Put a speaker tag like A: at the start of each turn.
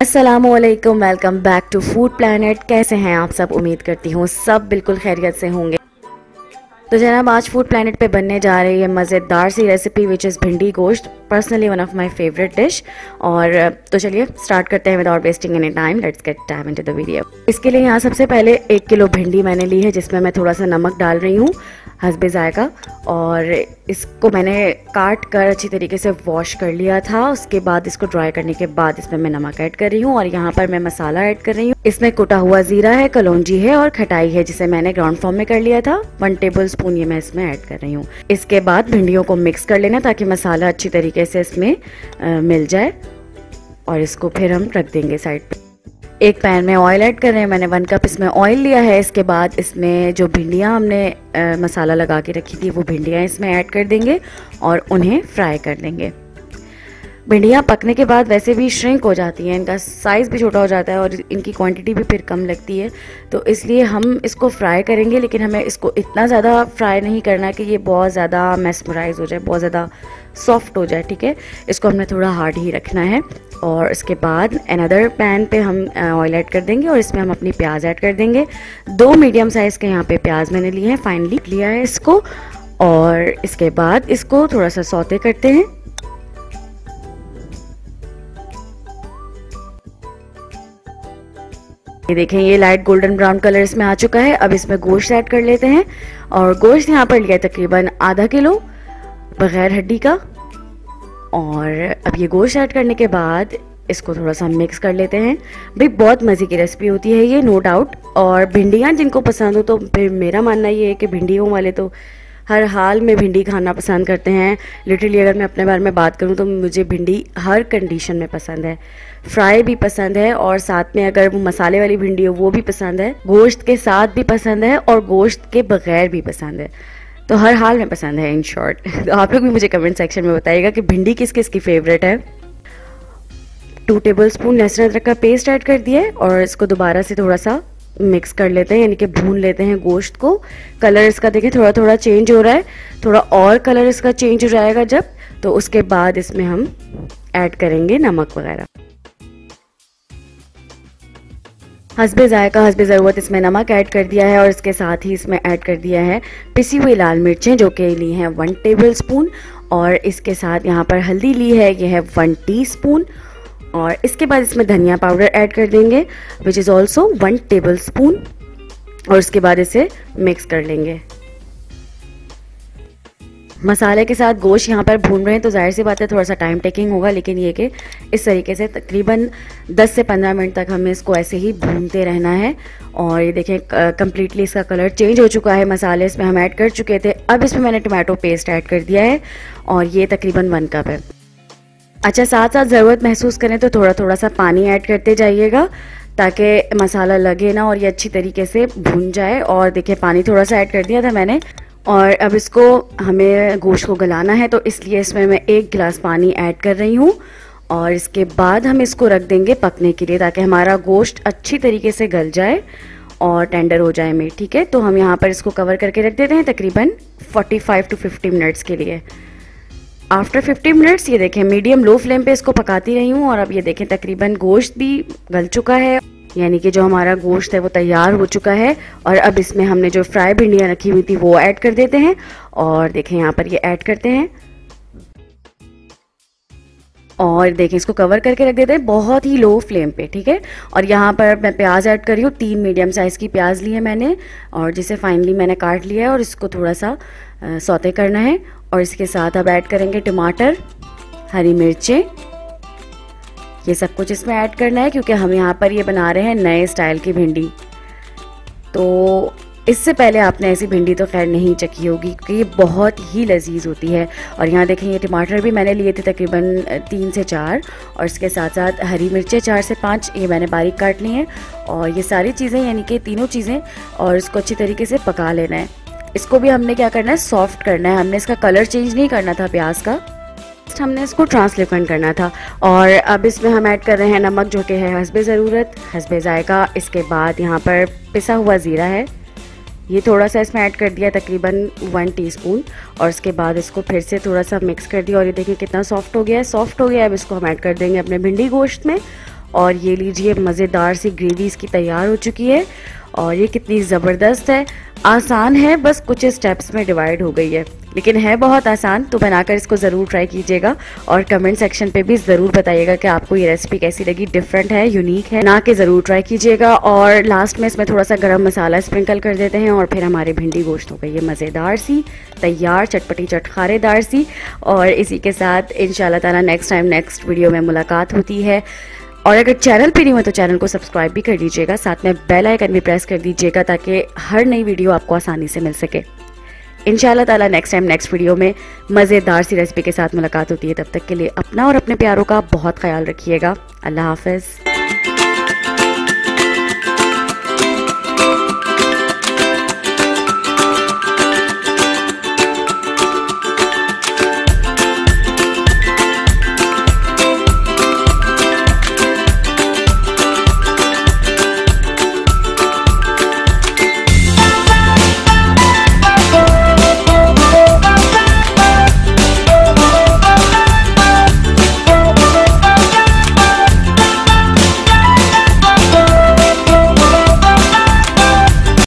A: अस्सलामुअलैकुम, welcome back to food planet. कैसे हैं आप सब? उम्मीद करती हूँ सब बिल्कुल खैरियत से होंगे। तो जनाब, आज फूड प्लैनेट पे बनने जा रही है मज़ेदार सी रेसिपी विच इज़ भिंडी गोश्त, personally one of my favourite dish. और तो चलिए स्टार्ट करते हैं without wasting any time. Let's get time into the video. इसके लिए यहाँ सबसे पहले 1 किलो भिंडी मैंने ली है, जिसमें मैं थोड़ा सा नमक डाल रही हूँ हस्बे जायका। और इसको मैंने काट कर अच्छी तरीके से वॉश कर लिया था। उसके बाद इसको ड्राई करने के बाद इसमें मैं नमक ऐड कर रही हूँ और यहाँ पर मैं मसाला ऐड कर रही हूँ। इसमें कुटा हुआ ज़ीरा है, कलौंजी है और खटाई है, जिसे मैंने ग्राउंड फॉर्म में कर लिया था। 1 टेबल स्पून ये मैं इसमें ऐड कर रही हूँ। इसके बाद भिंडियों को मिक्स कर लेना ताकि मसाला अच्छी तरीके से इसमें मिल जाए। और इसको फिर हम रख देंगे साइड पे। एक पैन में ऑयल ऐड कर रहे हैं, मैंने 1 कप इसमें ऑयल लिया है। इसके बाद इसमें जो भिंडियाँ हमने मसाला लगा के रखी थी वो भिंडियाँ इसमें ऐड कर देंगे और उन्हें फ्राई कर देंगे। भिंडियाँ पकने के बाद वैसे भी श्रिंक हो जाती हैं, इनका साइज़ भी छोटा हो जाता है और इनकी क्वांटिटी भी फिर कम लगती है। तो इसलिए हम इसको फ्राई करेंगे, लेकिन हमें इसको इतना ज़्यादा फ्राई नहीं करना कि ये बहुत ज़्यादा मेस्मराइज हो जाए, बहुत ज़्यादा सॉफ्ट हो जाए। ठीक है, इसको हमने थोड़ा हार्ड ही रखना है। और इसके बाद अनदर पैन पे हम ऑयल ऐड कर देंगे और इसमें हम अपनी प्याज ऐड कर देंगे। 2 मीडियम साइज़ के यहाँ पे प्याज मैंने लिए हैं, फाइनली लिया है इसको। और इसके बाद इसको थोड़ा सा सौते करते हैं। ये देखें, ये लाइट गोल्डन ब्राउन कलर इसमें आ चुका है। अब इसमें गोश्त ऐड कर लेते हैं। और गोश्त यहाँ पर लिया तकरीबन आधा किलो बगैर हड्डी का। और अब ये गोश्त ऐड करने के बाद इसको थोड़ा सा मिक्स कर लेते हैं। भाई बहुत मज़े की रेसिपी होती है ये, नो डाउट। और भिंडियाँ जिनको पसंद हो, तो फिर मेरा मानना ये है कि भिंडियों वाले तो हर हाल में भिंडी खाना पसंद करते हैं। लिटरली अगर मैं अपने बारे में बात करूं तो मुझे भिंडी हर कंडीशन में पसंद है। फ्राई भी पसंद है और साथ में अगर वो मसाले वाली भिंडी हो वो भी पसंद है, गोश्त के साथ भी पसंद है और गोश्त के बगैर भी पसंद है। तो हर हाल में पसंद है, इन शॉर्ट। तो आप लोग भी मुझे कमेंट सेक्शन में बताइएगा कि भिंडी किस किस की फेवरेट है। 2 टेबल स्पून लहसुन अदरक का पेस्ट ऐड कर दिया है और इसको दोबारा से थोड़ा सा मिक्स कर लेते हैं, यानी कि भून लेते हैं गोश्त को। कलर इसका देखें थोड़ा थोड़ा चेंज हो रहा है, थोड़ा और कलर इसका चेंज हो जाएगा जब, तो उसके बाद इसमें हम ऐड करेंगे नमक वगैरह। हस्बे जायका, हस्बे ज़रूरत इसमें नमक ऐड कर दिया है और इसके साथ ही इसमें ऐड कर दिया है पिसी हुई लाल मिर्चें, जो कि ली हैं 1 टेबल स्पून। और इसके साथ यहाँ पर हल्दी ली है, ये है 1 टीस्पून। और इसके बाद इसमें धनिया पाउडर ऐड कर देंगे which is also 1 table spoon. और इसके बाद इसे मिक्स कर लेंगे। मसाले के साथ गोश्त यहाँ पर भून रहे हैं तो जाहिर सी बात है थोड़ा सा टाइम टेकिंग होगा, लेकिन ये कि इस तरीके से तकरीबन 10 से 15 मिनट तक हमें इसको ऐसे ही भूनते रहना है। और ये देखें कम्प्लीटली इसका कलर चेंज हो चुका है। मसाले इसमें हम ऐड कर चुके थे। अब इसमें मैंने टमाटो पेस्ट ऐड कर दिया है और ये तकरीबन 1 कप है। अच्छा, साथ साथ ज़रूरत महसूस करें तो थोड़ा थोड़ा सा पानी ऐड करते जाइएगा ताकि मसाला लगे ना और ये अच्छी तरीके से भून जाए। और देखिए पानी थोड़ा सा ऐड कर दिया था मैंने। और अब इसको हमें गोश्त को गलाना है, तो इसलिए इसमें मैं 1 गिलास पानी ऐड कर रही हूँ। और इसके बाद हम इसको रख देंगे पकने के लिए ताकि हमारा गोश्त अच्छी तरीके से गल जाए और टेंडर हो जाए मीट। ठीक है, तो हम यहाँ पर इसको कवर करके रख देते हैं तकरीबन 45 to 50 मिनट्स के लिए। आफ्टर 50 मिनट्स ये देखें मीडियम लो फ्लेम पे इसको पकाती रही हूँ। और अब ये देखें तकरीबन गोश्त भी गल चुका है, यानी कि जो हमारा गोश्त है वो तैयार हो चुका है। और अब इसमें हमने जो फ्राई भिंडियाँ रखी हुई थी वो ऐड कर देते हैं। और देखें यहाँ पर ये ऐड करते हैं और देखें इसको कवर करके रख देते हैं बहुत ही लो फ्लेम पे। ठीक है, और यहाँ पर मैं प्याज ऐड कर रही हूँ। 3 मीडियम साइज़ की प्याज ली है मैंने और जिसे फाइनली मैंने काट लिया है और इसको थोड़ा सा सौते करना है। और इसके साथ अब ऐड करेंगे टमाटर, हरी मिर्चें, ये सब कुछ इसमें ऐड करना है क्योंकि हम यहाँ पर ये बना रहे हैं नए स्टाइल की भिंडी। तो इससे पहले आपने ऐसी भिंडी तो खैर नहीं चखी होगी क्योंकि ये बहुत ही लजीज होती है। और यहाँ देखें ये टमाटर भी मैंने लिए थे तकरीबन 3 से 4 और इसके साथ साथ हरी मिर्चें 4 से 5 ये मैंने बारीक काट ली हैं। और ये सारी चीज़ें यानी कि तीनों चीज़ें, और इसको अच्छी तरीके से पका लेना है। इसको भी हमने क्या करना है, सॉफ्ट करना है। हमने इसका कलर चेंज नहीं करना था प्याज का, हमने इसको ट्रांसलेफेंट करना था। और अब इसमें हम ऐड कर रहे हैं नमक, जो कि है हस्बे ज़रूरत, हस्बे जायका। इसके बाद यहाँ पर पिसा हुआ ज़ीरा है, ये थोड़ा सा इसमें ऐड कर दिया तकरीबन 1 टीस्पून। और इसके बाद इसको फिर से थोड़ा सा मिक्स कर दिया और ये देखिए कितना सॉफ्ट हो गया है। सॉफ्ट हो गया है, अब इसको हम ऐड कर देंगे अपने भिंडी गोश्त में और ये लीजिए मज़ेदार सी ग्रेवी इसकी तैयार हो चुकी है। और ये कितनी ज़बरदस्त है, आसान है, बस कुछ स्टेप्स में डिवाइड हो गई है, लेकिन है बहुत आसान। तो बनाकर इसको ज़रूर ट्राई कीजिएगा और कमेंट सेक्शन पे भी ज़रूर बताइएगा कि आपको ये रेसिपी कैसी लगी, डिफरेंट है, यूनिक है ना, कि ज़रूर ट्राई कीजिएगा। और लास्ट में इसमें थोड़ा सा गरम मसाला स्प्रिंकल कर देते हैं और फिर हमारी भिंडी गोश्त हो गई है मज़ेदार सी तैयार, चटपटी चटखारेदार सी। और इसी के साथ इंशाल्लाह ताला नेक्स्ट टाइम नेक्स्ट वीडियो में मुलाकात होती है। और अगर चैनल पे नहीं हो तो चैनल को सब्सक्राइब भी कर लीजिएगा, साथ में बेल आइकन भी प्रेस कर दीजिएगा ताकि हर नई वीडियो आपको आसानी से मिल सके। इंशाल्लाह ताला नेक्स्ट टाइम नेक्स्ट वीडियो में मज़ेदार सी रेसिपी के साथ मुलाकात होती है। तब तक के लिए अपना और अपने प्यारों का बहुत ख्याल रखिएगा। अल्लाह हाफ़िज़।